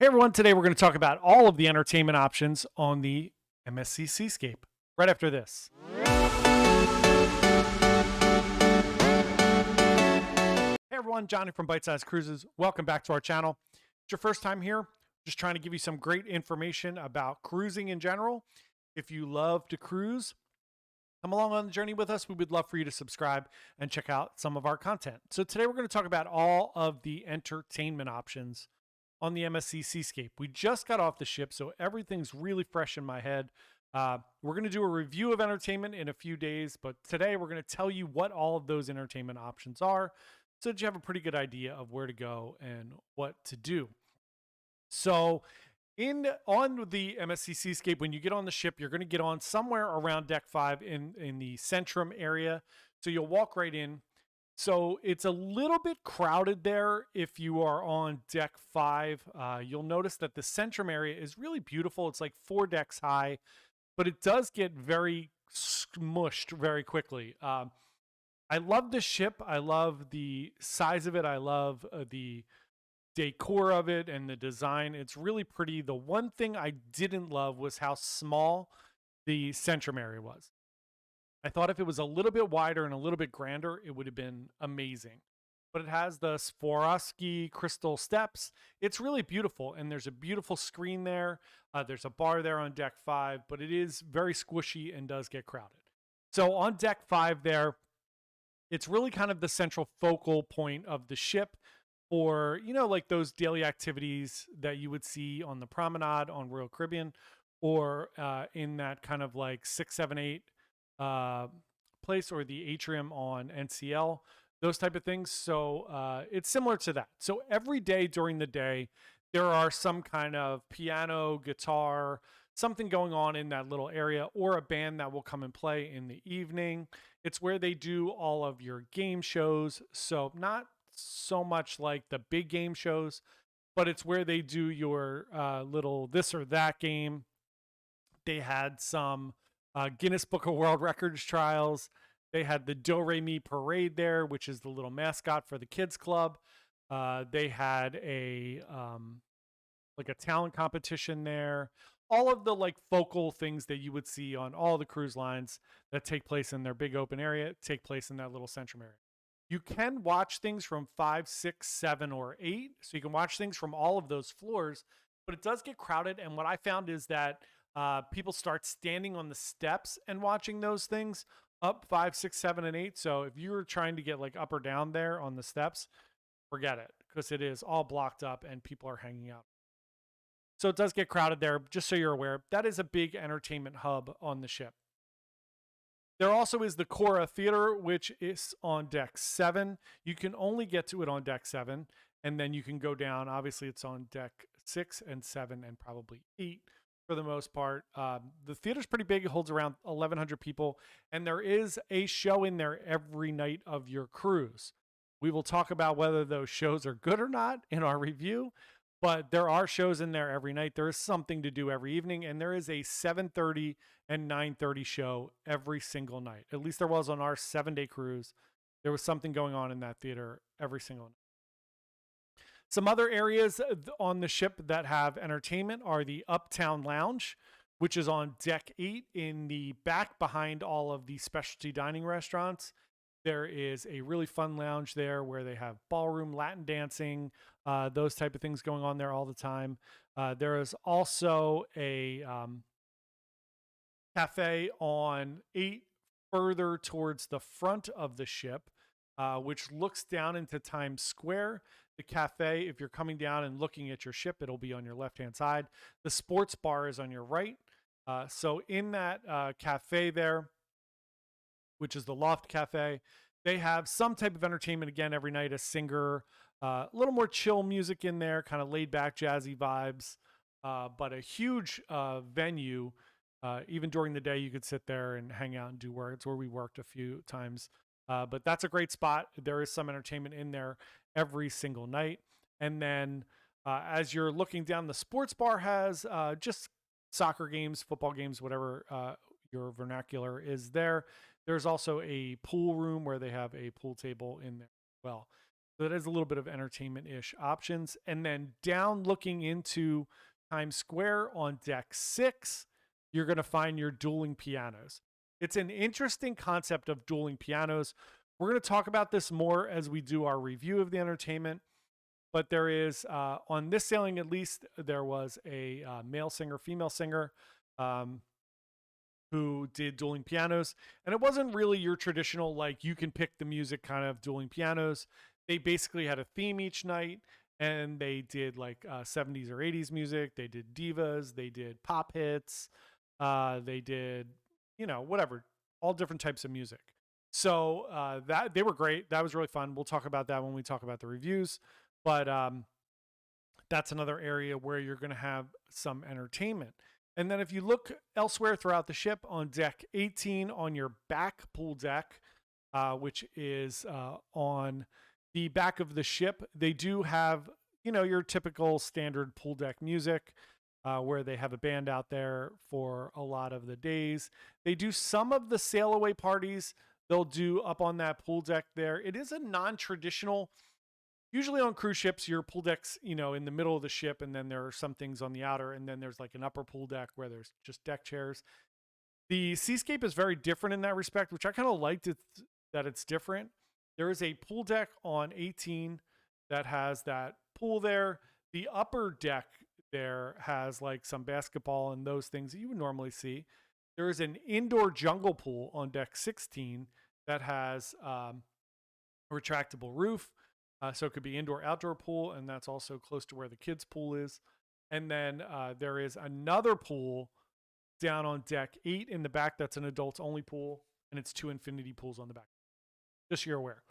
Hey everyone, today we're going to talk about all of the entertainment options on the MSC Seascape right after this. Hey everyone, Johnny from Bite Size Cruises. Welcome back to our channel. If it's your first time here, just trying to give you some great information about cruising in general. If you love to cruise, come along on the journey with us. We would love for you to subscribe and check out some of our content. So today we're going to talk about all of the entertainment options on the MSC Seascape. We just got off the ship, so everything's really fresh in my head. We're going to do a review of entertainment in a few days, but today we're going to tell you what all of those entertainment options are so that you have a pretty good idea of where to go and what to do. So, on the MSC Seascape, when you get on the ship, you're going to get on somewhere around deck 5 in the Centrum area. So you'll walk right in. So it's a little bit crowded there if you are on deck 5. You'll notice that the Centrum area is really beautiful. It's like 4 decks high, but it does get very smushed very quickly. I love the ship. I love the size of it. I love the decor of it and the design. It's really pretty. The one thing I didn't love was how small the Centrum area was. I thought if it was a little bit wider and a little bit grander, it would have been amazing. But it has the Swarovski crystal steps. It's really beautiful, and there's a beautiful screen there. There's a bar there on deck 5, but it is very squishy and does get crowded. So on deck 5 there, it's really kind of the central focal point of the ship for, like those daily activities that you would see on the promenade on Royal Caribbean or in that kind of like 678 place or the atrium on NCL, those type of things. So it's similar to that. So every day during the day, there are some kind of piano, guitar, something going on in that little area, or a band that will come and play in the evening. It's where they do all of your game shows. So not so much like the big game shows, but it's where they do your little this or that game. They had some Guinness Book of World Records trials. They had the Do Re Mi parade there, which is the little mascot for the kids club. They had a like a talent competition there. All of the like focal things that you would see on all the cruise lines that take place in their big open area take place in that little Centrum area. You can watch things from 5, 6, 7, or 8. So you can watch things from all of those floors, but it does get crowded. And what I found is that people start standing on the steps and watching those things up 5, 6, 7, and 8. So if you're trying to get like up or down there on the steps, forget it because it is all blocked up and people are hanging out. So it does get crowded there, just so you're aware. That is a big entertainment hub on the ship. There also is the Cora Theater, which is on deck 7. You can only get to it on deck 7, and then you can go down. Obviously, it's on deck 6 and 7 and probably 8 for the most part. The theater's pretty big. It holds around 1,100 people, and there is a show in there every night of your cruise. We will talk about whether those shows are good or not in our review, but there are shows in there every night. There is something to do every evening, and there is a 7:30 and 9:30 show every single night. At least there was on our 7-day cruise. There was something going on in that theater every single night. Some other areas on the ship that have entertainment are the Uptown Lounge, which is on deck 8 in the back behind all of the specialty dining restaurants. There is a really fun lounge there where they have ballroom, Latin dancing, those type of things going on there all the time. There is also a cafe on 8 further towards the front of the ship, which looks down into Times Square. The cafe, if you're coming down and looking at your ship, it'll be on your left-hand side. The sports bar is on your right. So in that cafe there, which is the Loft Cafe, they have some type of entertainment again every night, a singer, a little more chill music in there, kind of laid back, jazzy vibes, but a huge venue. Even during the day, you could sit there and hang out and do work. It's where we worked a few times. But that's a great spot. There is some entertainment in there every single night. And then as you're looking down, the sports bar has just soccer games, football games, whatever your vernacular is there. There's also a pool room where they have a pool table in there as well. So that is a little bit of entertainment-ish options. And then down looking into Times Square on deck 6, you're going to find your dueling pianos. It's an interesting concept of dueling pianos. We're going to talk about this more as we do our review of the entertainment. But there is, on this sailing at least, there was a male singer, female singer, who did dueling pianos. And it wasn't really your traditional, like, you can pick the music kind of dueling pianos. They basically had a theme each night, and they did like 70s or 80s music. They did divas. They did pop hits. They did, whatever, all different types of music. So that they were great. That was really fun. We'll talk about that when we talk about the reviews. But that's another area where you're going to have some entertainment. And then if you look elsewhere throughout the ship, on deck 18 on your back pool deck, which is on the back of the ship, they do have, your typical standard pool deck music, where they have a band out there for a lot of the days. They do some of the sail away parties. They'll do up on that pool deck there. It is a non-traditional. Usually on cruise ships, your pool deck's, in the middle of the ship, and then there are some things on the outer, and then there's like an upper pool deck where there's just deck chairs. The Seascape is very different in that respect, which I kind of liked it that it's different. There is a pool deck on 18 that has that pool there. The upper deck there has like some basketball and those things that you would normally see. There is an indoor jungle pool on deck 16 that has a retractable roof. So it could be indoor outdoor pool, and that's also close to where the kids pool is. And then there is another pool down on deck 8 in the back. That's an adults only pool, and it's 2 infinity pools on the back. Just so you're aware.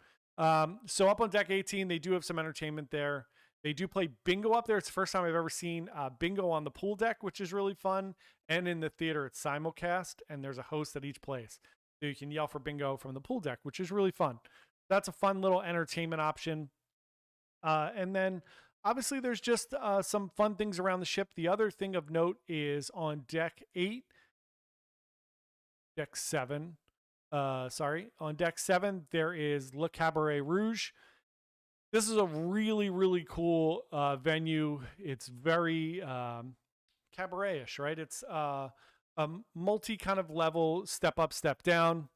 So up on deck 18, they do have some entertainment there. They do play bingo up there. It's the first time I've ever seen bingo on the pool deck, which is really fun. And in the theater, it's simulcast, and there's a host at each place. So you can yell for bingo from the pool deck, which is really fun. That's a fun little entertainment option. And then obviously there's just some fun things around the ship. The other thing of note is on deck 7, on deck 7, there is Le Cabaret Rouge. This is a really, really cool venue. It's very cabaret-ish, right? It's a multi kind of level, step up, step down.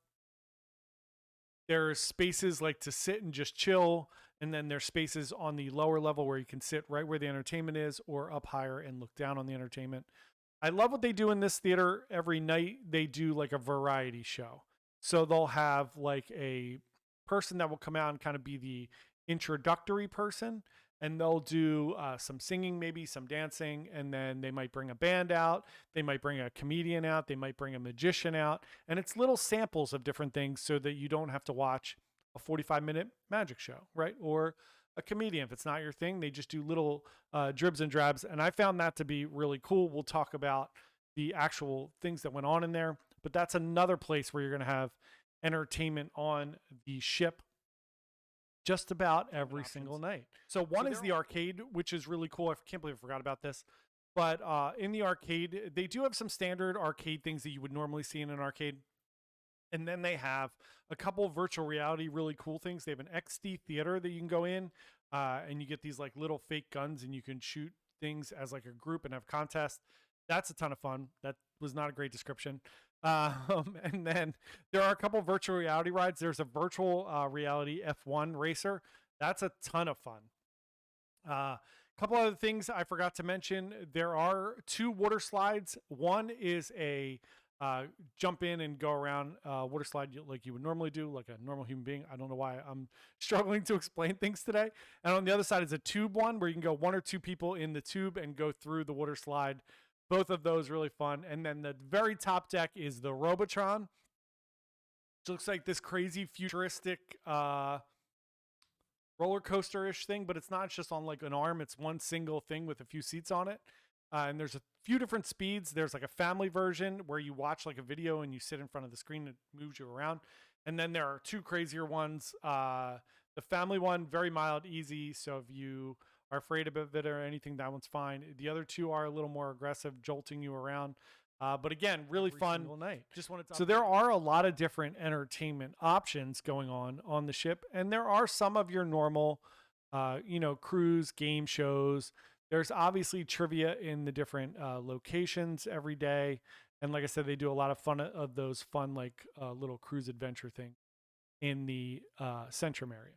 There's spaces like to sit and just chill. And then there's spaces on the lower level where you can sit right where the entertainment is, or up higher and look down on the entertainment. I love what they do in this theater. Every night they do like a variety show. So they'll have like a person that will come out and kind of be the introductory person, and they'll do some singing, maybe some dancing, and then they might bring a band out. They might bring a comedian out. They might bring a magician out. And it's little samples of different things so that you don't have to watch a 45-minute magic show, right? Or a comedian. If it's not your thing, they just do little dribs and drabs. And I found that to be really cool. We'll talk about the actual things that went on in there, but that's another place where you're going to have entertainment on the ship just about every single night. So one is the arcade, which is really cool. I can't believe I forgot about this. But in the arcade, they do have some standard arcade things that you would normally see in an arcade. And then they have a couple of virtual reality really cool things. They have an XD theater that you can go in, and you get these like little fake guns, and you can shoot things as like a group and have contests. That's a ton of fun. That was not a great description. And then there are a couple of virtual reality rides. There's a virtual reality F1 racer. That's a ton of fun. A couple other things I forgot to mention. There are 2 water slides. One is a jump in and go around water slide like you would normally do, like a normal human being. I don't know why I'm struggling to explain things today. And on the other side is a tube one where you can go 1 or 2 people in the tube and go through the water slide. Both of those really fun. And then the very top deck is the Robotron. It looks like this crazy futuristic roller coaster-ish thing, but it's not. It's just on like an arm. It's one single thing with a few seats on it. And there's a few different speeds. There's like a family version where you watch like a video and you sit in front of the screen and it moves you around. And then there are 2 crazier ones. The family one, very mild, easy. So if you are afraid of it or anything, that one's fine. The other 2 are a little more aggressive, jolting you around. But again, really fun night. So there are a lot of different entertainment options going on the ship, and there are some of your normal cruise game shows. There's obviously trivia in the different locations every day. And like I said, they do a lot of fun of those fun, like little cruise adventure thing in the Centrum area.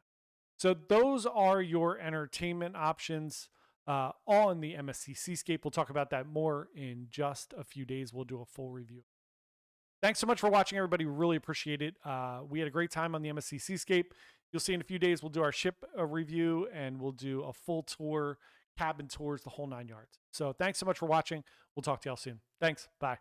So those are your entertainment options on the MSC Seascape. We'll talk about that more in just a few days. We'll do a full review. Thanks so much for watching, everybody. Really appreciate it. We had a great time on the MSC Seascape. You'll see in a few days, we'll do our ship review and we'll do a full tour, cabin tours, the whole 9 yards. So thanks so much for watching. We'll talk to y'all soon. Thanks. Bye.